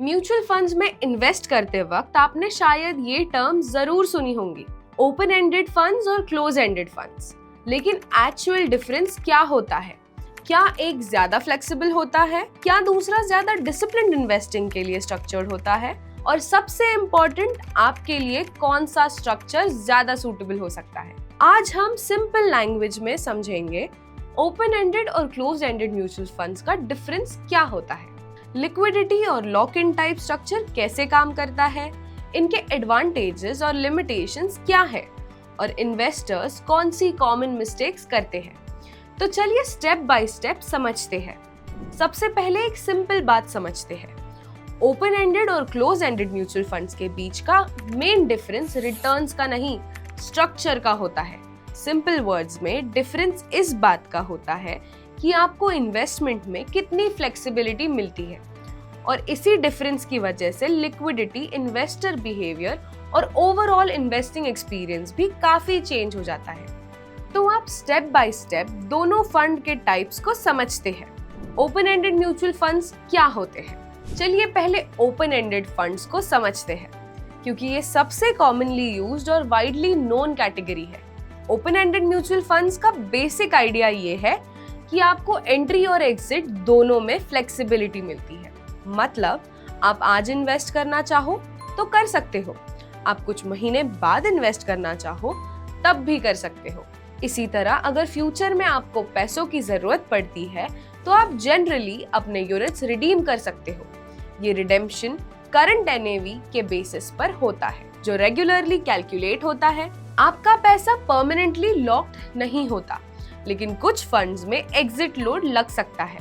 Mutual funds में invest करते वक्त आपने शायद ये टर्म जरूर सुनी होंगी, ओपन एंडेड फंड्स और क्लोज एंडेड फंड्स। लेकिन एक्चुअल डिफरेंस क्या होता है? क्या एक ज्यादा फ्लेक्सिबल होता है? क्या दूसरा ज्यादा डिसिप्लिन्ड इन्वेस्टिंग के लिए स्ट्रक्चर्ड होता है? और सबसे इम्पोर्टेंट, आपके लिए कौन सा स्ट्रक्चर ज्यादा सूटेबल हो सकता है? आज हम सिंपल लैंग्वेज में समझेंगे ओपन एंडेड और क्लोज एंडेड म्यूचुअल फंड्स का डिफरेंस क्या होता है, लिक्विडिटी और लॉक इन टाइप स्ट्रक्चर कैसे काम करता है, इनके एडवांटेजेस और लिमिटेशंस क्या है, और इन्वेस्टर्स कौन सी कॉमन मिस्टेक्स करते हैं। तो चलिए स्टेप बाय स्टेप समझते हैं। सबसे पहले एक सिंपल बात समझते हैं। ओपन एंडेड और क्लोज एंडेड म्यूचुअल फंड्स के बीच का मेन डिफरेंस रिटर्न्स का नहीं, स्ट्रक्चर का होता है। सिंपल वर्ड्स में डिफरेंस इस बात का होता है कि आपको इन्वेस्टमेंट में कितनी फ्लेक्सिबिलिटी मिलती है, और इसी डिफरेंस की वजह से लिक्विडिटी, इन्वेस्टर बिहेवियर और ओवरऑल इन्वेस्टिंग एक्सपीरियंस भी काफी चेंज हो जाता है। तो आप स्टेप बाय स्टेप दोनों फंड के टाइप्स को समझते हैं। ओपन एंडेड म्यूचुअल फंड्स क्या होते हैं? चलिए पहले ओपन एंडेड फंड्स को समझते हैं, क्योंकि ये सबसे कॉमनली यूज्ड और वाइडली नोन कैटेगरी है। ओपन एंडेड म्यूचुअल फंड्स का बेसिक आइडिया ये है कि आपको एंट्री और एग्जिट दोनों में फ्लेक्सिबिलिटी मिलती है। मतलब आप आज इन्वेस्ट करना चाहो तो कर सकते हो, आप कुछ महीने बाद इन्वेस्ट करना चाहो तब भी कर सकते हो। इसी तरह अगर फ्यूचर में आपको पैसों की जरूरत पड़ती है तो आप जनरली अपने यूनिट्स रिडीम कर सकते हो। ये रिडेम्पशन करंट एनएवी के बेसिस पर होता है, जो रेगुलरली कैलकुलेट होता है। आपका पैसा परमानेंटली लॉक्ड नहीं होता, लेकिन कुछ फंड्स में एग्जिट लोड लग सकता है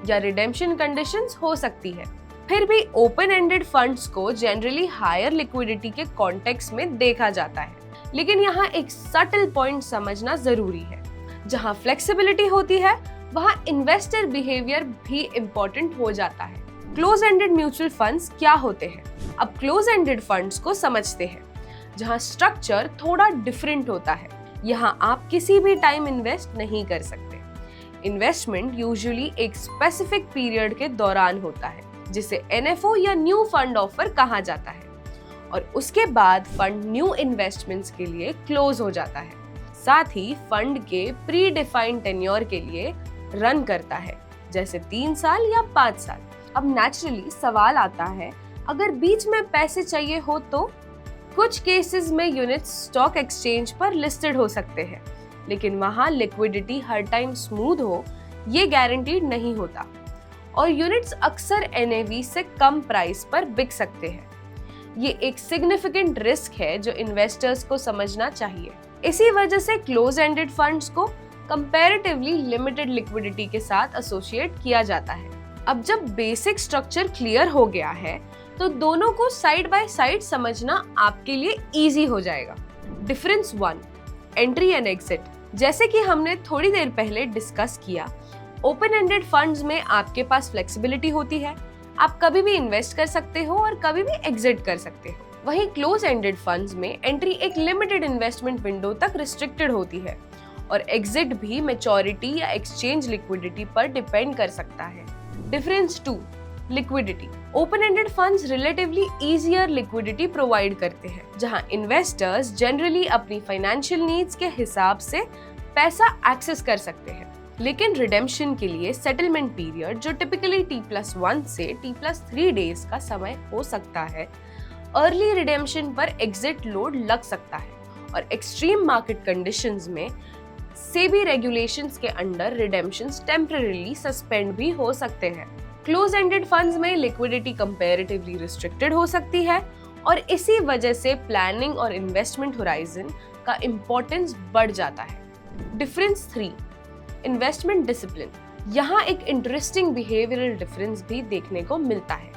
या रिडेम्पशन कंडीशंस हो सकती है। फिर भी ओपन एंडेड फंड्स को जनरली हायर लिक्विडिटी के कॉन्टेक्स्ट में देखा जाता है। लेकिन यहाँ एक सटल पॉइंट समझना जरूरी है। जहाँ फ्लेक्सिबिलिटी होती है वहाँ इन्वेस्टर बिहेवियर भी इम्पोर्टेंट हो जाता है। क्लोज एंडेड म्यूचुअल फंड्स क्या होते हैं? अब क्लोज एंडेड फंड्स को समझते हैं, जहाँ स्ट्रक्चर थोड़ा डिफरेंट होता है। यहाँ आप किसी भी टाइम इन्वेस्ट नहीं कर सकते। इन्वेस्टमेंट यूजुअली एक स्पेसिफिक पीरियड के दौरान होता है, जिसे एनएफओ या न्यू फंड ऑफर कहा जाता है, और उसके बाद फंड न्यू इन्वेस्टमेंट्स के लिए क्लोज हो जाता है। साथ ही फंड के प्री डिफाइंड टेन्योर के लिए रन करता है, जैसे 3 साल या 5 साल। अब नेचुरली सवाल आता है, अगर बीच में पैसे चाहिए हो तो? कुछ केसेस में यूनिट्स स्टॉक एक्सचेंज पर लिस्टेड हो सकते हैं, लेकिन वहां लिक्विडिटी हर टाइम स्मूथ हो ये गारंटीड नहीं होता, और यूनिट्स अक्सर एनएवी से कम प्राइस पर बिक सकते हैं। ये एक सिग्निफिकेंट रिस्क है जो इन्वेस्टर्स को समझना चाहिए। इसी वजह से क्लोज एंडेड फंड्स को कंपैरेटिवली लिमिटेड लिक्विडिटी के साथ एसोसिएट किया जाता है। अब जब बेसिक स्ट्रक्चर क्लियर हो गया है तो दोनों को साइड बाय साइड समझना आपके लिए इजी हो जाएगा। Difference 1, entry and exit. जैसे कि हमने थोड़ी देर पहले डिस्कस किया, ओपन एंडेड फंड्स में आपके पास फ्लेक्सिबिलिटी होती है। आप कभी भी इन्वेस्ट कर सकते हो और कभी भी एग्जिट कर सकते हो। वहीं क्लोज एंडेड फंड्स में एंट्री एक लिमिटेड इन्वेस्टमेंट विंडो तक रिस्ट्रिक्टेड होती है, और एग्जिट भी मैच्योरिटी या एक्सचेंज लिक्विडिटी पर डिपेंड कर सकता है। Difference 2, liquidity. Open ended funds relatively easier liquidity provide करते हैं, जहां इन्वेस्टर्स जनरली अपनी फाइनेंशियल नीड्स के हिसाब से पैसा एक्सेस कर सकते हैं। लेकिन रिडेम्पशन के लिए सेटलमेंट पीरियड, जो टिपिकली T+1 से T+3 डेज का समय हो सकता है, अर्ली रिडेम्पशन पर एग्जिट लोड लग सकता है, और एक्सट्रीम मार्केट कंडीशंस में सेबी रेगुलेशंस के अंडर रिडेम्पशंस टेम्परेरीली सस्पेंड भी हो सकते हैं। क्लोज एंडेड फंड्स में लिक्विडिटी कंपैरेटिवली रिस्ट्रिक्टेड हो सकती है, और इसी वजह से प्लानिंग और इन्वेस्टमेंट होराइजन का इंपॉर्टेंस बढ़ जाता है। Difference 3, investment discipline. यहाँ एक इंटरेस्टिंग बिहेवियरल डिफरेंस भी देखने को मिलता है।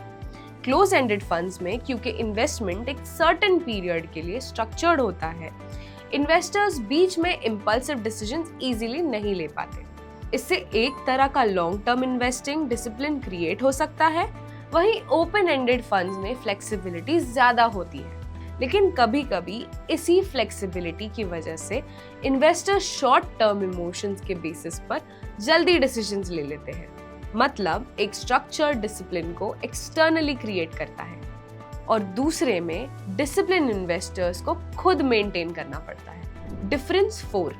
क्लोज एंडेड फंड्स में क्योंकि इन्वेस्टमेंट एक सर्टेन पीरियड के लिए स्ट्रक्चर्ड होता है, इन्वेस्टर्स बीच में इम्पल्सिव डिसीजंस इजीली नहीं ले पाते। इससे एक तरह का long term investing discipline create हो सकता है। वहीं ओपन एंडेड फंड्स में फ्लेक्सिबिलिटी ज्यादा होती है, लेकिन कभी-कभी इसी फ्लेक्सिबिलिटी की वजह से इन्वेस्टर शॉर्ट टर्म इमोशंस के बेसिस पर जल्दी डिसीजंस ले लेते हैं। मतलब एक स्ट्रक्चर डिसिप्लिन को एक्सटर्नली क्रिएट करता है और दूसरे में डिसिप्लिन इन्वेस्टर्स को खुद मेंटेन करना पड़ता है। Difference 4,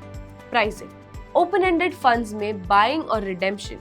pricing. Open ended funds में बाइंग और रिडेम्पशन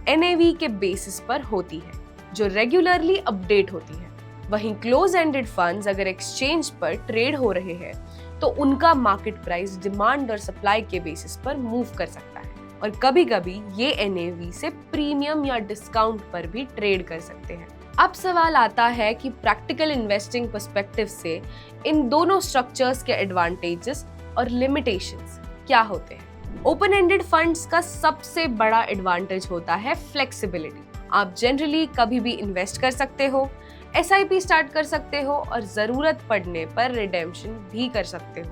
एनएवी के बेसिस पर होती है जो रेगुलरली अपडेट होती है। वहीं क्लोज एंडेड फंड्स अगर एक्सचेंज पर ट्रेड हो रहे हैं तो उनका मार्केट प्राइस डिमांड और सप्लाई के बेसिस पर मूव कर सकता है और कभी-कभी ये एनएवी से प्रीमियम या डिस्काउंट पर भी ट्रेड कर सकते हैं। अब सवाल आता है कि प्रैक्टिकल इन्वेस्टिंग पर्सपेक्टिव से इन दोनों स्ट्रक्चर्स के एडवांटेजेस और लिमिटेशंस क्या होते हैं। ओपन एंडेड फंड्स का सबसे बड़ा एडवांटेज होता है फ्लेक्सिबिलिटी। आप जनरली कभी भी इन्वेस्ट कर सकते हो, एसआईपी स्टार्ट कर सकते हो और जरूरत पड़ने पर रिडेम्पशन भी कर सकते हो।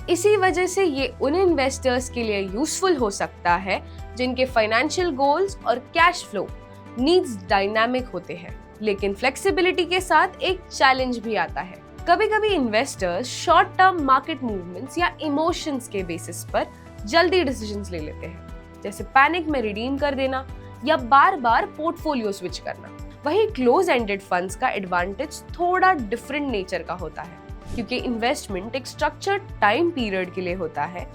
इसी वजह से ये उन इन्वेस्टर्स के लिए यूजफुल हो सकता है जिनके फाइनेंशियल गोल्स और कैश फ्लो नीड्स डायनामिक होते हैं। लेकिन फ्लेक्सिबिलिटी के साथ एक चैलेंज भी आता है। कभी-कभी investors short term market movements या इमोशंस के बेसिस पर जल्दी डिसीजंस ले लेते हैं, जैसे पैनिक में रिडीम कर देना या बार-बार पोर्टफोलियो स्विच करना। वहीं क्लोज एंडेड फंड्स का एडवांटेज थोड़ा डिफरेंट नेचर का होता है क्योंकि इन्वेस्टमेंट एक स्ट्रक्चर्ड टाइम पीरियड के लिए होता है।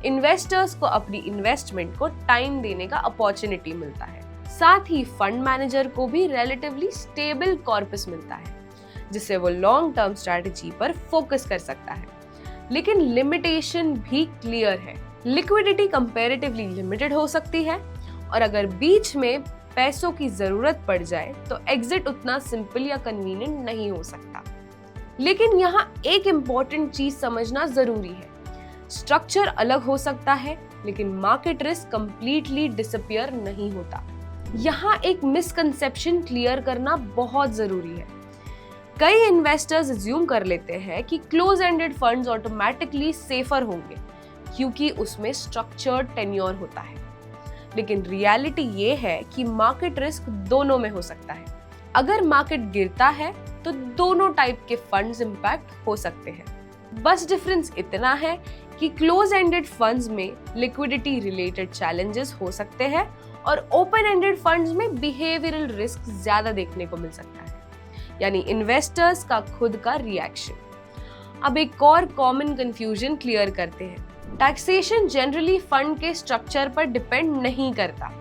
इन्वेस्टर्स को अपनी इन्वेस्टमेंट को टाइम देने का अपॉर्चुनिटी मिलता है। साथ ही फंड मैनेजर को भी रिलेटिवली स्टेबल कॉर्पस मिलता है जिससे वो लॉन्ग टर्म स्ट्रेटजी पर फोकस कर सकता है। लेकिन लिमिटेशन भी क्लियर है। लिक्विडिटी कंपैरेटिवली लिमिटेड हो सकती है और अगर बीच में पैसों की जरूरत पड़ जाए तो एग्जिट उतना सिंपल या कन्वीनियंट नहीं हो सकता। लेकिन यहाँ एक इम्पोर्टेंट चीज समझना जरूरी है। स्ट्रक्चर अलग हो सकता है लेकिन मार्केट रिस्क कंप्लीटली डिसअपीयर नहीं होता। यहाँ एक मिसकंसेप्शन क्लियर करना बहुत जरूरी है। कई इन्वेस्टर्स अज्यूम कर लेते हैं कि close ended funds automatically safer होंगे क्योंकि उसमें स्ट्रक्चर्ड टेन्योर होता है। लेकिन रियलिटी ये है कि मार्केट रिस्क दोनों में हो सकता है। अगर मार्केट गिरता है तो दोनों टाइप के फंड्स इंपैक्ट हो सकते हैं। बस डिफरेंस इतना है कि क्लोज एंडेड फंड्स में लिक्विडिटी रिलेटेड चैलेंजेस हो सकते हैं और ओपन एंडेड फंड्स में बिहेवियरल रिस्क ज्यादा देखने को मिल सकता है, यानी इन्वेस्टर्स का खुद का रिएक्शन। अब एक और कॉमन कंफ्यूजन क्लियर करते हैं। टैक्सेशन जनरली फंड के स्ट्रक्चर पर डिपेंड नहीं करता।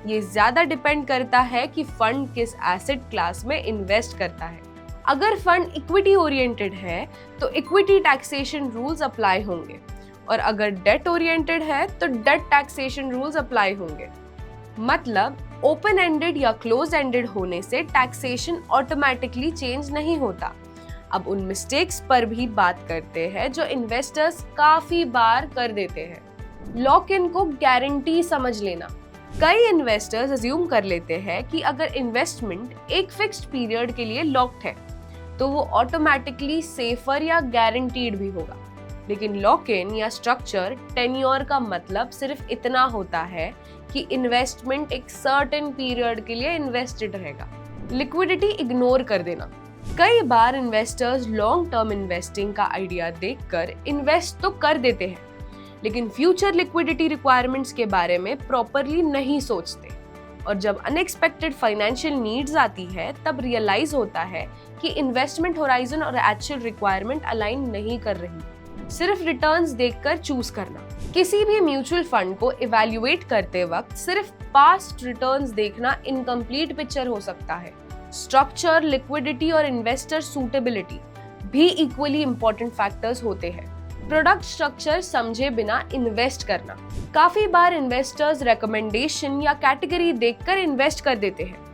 ये ज्यादा डिपेंड करता है कि फंड किस एसेट क्लास में इन्वेस्ट करता है। अगर फंड इक्विटी ओरिएंटेड है तो इक्विटी टैक्सेशन रूल्स अप्लाई होंगे और अगर डेट ओरिएंटेड है तो डेट टैक्सेशन रूल्स अप्लाई होंगे। मतलब ओपन एंडेड या क्लोज एंडेड होने से टैक्सेशन ऑटोमेटिकली चेंज नहीं होता। अब उन मिस्टेक्स पर भी बात करते हैं जो इन्वेस्टर्स काफी बार कर देते हैं। लॉक इन को गारंटी समझ लेना। कई इन्वेस्टर्स अज्यूम कर लेते हैं कि अगर इन्वेस्टमेंट एक फिक्स्ड पीरियड के लिए लॉक्ड है तो वो ऑटोमेटिकली सेफर या गारंटीड भी होगा। लेकिन लॉक इन या स्ट्रक्चर टेन्योर का मतलब सिर्फ इतना होता है कि इन्वेस्टमेंट एक सर्टेन पीरियड के लिए इन्वेस्टेड रहेगा। लिक्विडिटी इग्नोर कर देना। कई बार इन्वेस्टर्स लॉन्ग टर्म इन्वेस्टिंग का आइडिया देखकर इन्वेस्ट तो कर देते हैं लेकिन फ्यूचर लिक्विडिटी रिक्वायरमेंट्स के बारे में प्रॉपरली नहीं सोचते और जब अनएक्सपेक्टेड फाइनेंशियल नीड्स आती है तब रियलाइज होता है कि इन्वेस्टमेंट होराइजन और एक्चुअल रिक्वायरमेंट अलाइन नहीं कर रही। सिर्फ रिटर्न्स देखकर चूज करना। किसी भी म्यूचुअल फंड को इवैल्यूएट करते वक्त सिर्फ पास्ट रिटर्न्स देखना इनकम्प्लीट पिक्चर हो सकता है। स्ट्रक्चर, लिक्विडिटी और इन्वेस्टर सूटेबिलिटी भी इक्वली इंपॉर्टेंट फैक्टर्स होते हैं। प्रोडक्ट स्ट्रक्चर समझे बिना इन्वेस्ट करना। काफी बार इन्वेस्टर्स रिकमेंडेशन या कैटेगरी देखकर इन्वेस्ट कर देते हैं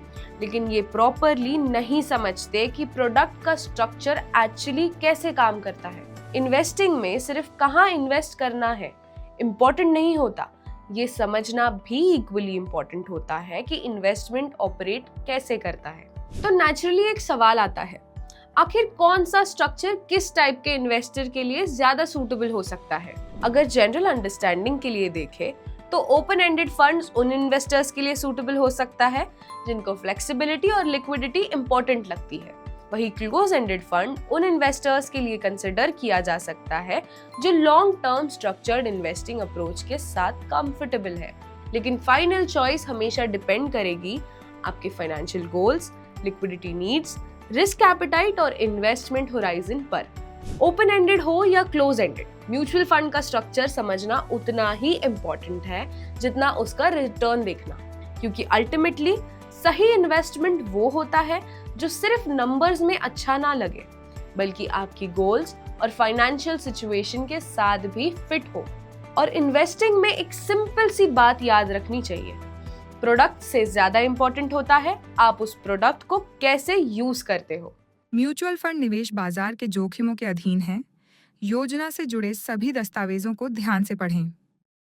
लेकिन ये प्रॉपरली नहीं समझते कि प्रोडक्ट का स्ट्रक्चर एक्चुअली कैसे काम करता है। इन्वेस्टिंग में सिर्फ कहाँ इन्वेस्ट करना है इम्पोर्टेंट नहीं होता, ये समझना भी इक्वली इम्पोर्टेंट होता है कि इन्वेस्टमेंट ऑपरेट कैसे करता है। तो नेचुरली एक सवाल आता है, आखिर कौन सा स्ट्रक्चर किस टाइप के इन्वेस्टर के लिए ज्यादा सूटेबल हो सकता है। अगर जनरल अंडरस्टैंडिंग के लिए देखें तो ओपन एंडेड फंड्स उन इन्वेस्टर्स के लिए सूटेबल हो सकता है जिनको फ्लेक्सिबिलिटी और लिक्विडिटी इंपॉर्टेंट लगती है। वही क्लोज एंडेड फंड उन इन्वेस्टर्स के लिए कंसिडर किया जा सकता है जो long term structured investing approach के साथ कंफर्टेबल है। लेकिन फाइनल चॉइस हमेशा डिपेंड करेगी आपके financial goals, liquidity needs, risk appetite और इन्वेस्टमेंट होराइजन पर। ओपन एंडेड हो या क्लोज एंडेड, म्यूचुअल फंड का स्ट्रक्चर समझना उतना ही इम्पोर्टेंट है जितना उसका रिटर्न देखना, क्योंकि अल्टीमेटली सही इन्वेस्टमेंट वो होता है जो सिर्फ नंबर्स में अच्छा ना लगे, बल्कि आपकी गोल्स और फाइनेंशियल सिचुएशन के साथ भी फिट हो। और इन्वेस्टिंग में एक सिंपल सी बात याद रखनी चाहिए, प्रोडक्ट से ज्यादा इंपॉर्टेंट होता है आप उस प्रोडक्ट को कैसे यूज करते हो। म्यूचुअल फंड निवेश बाजार के जोखिमों के अधीन है। योजना से जुड़े सभी दस्तावेजों को ध्यान से पढ़ें।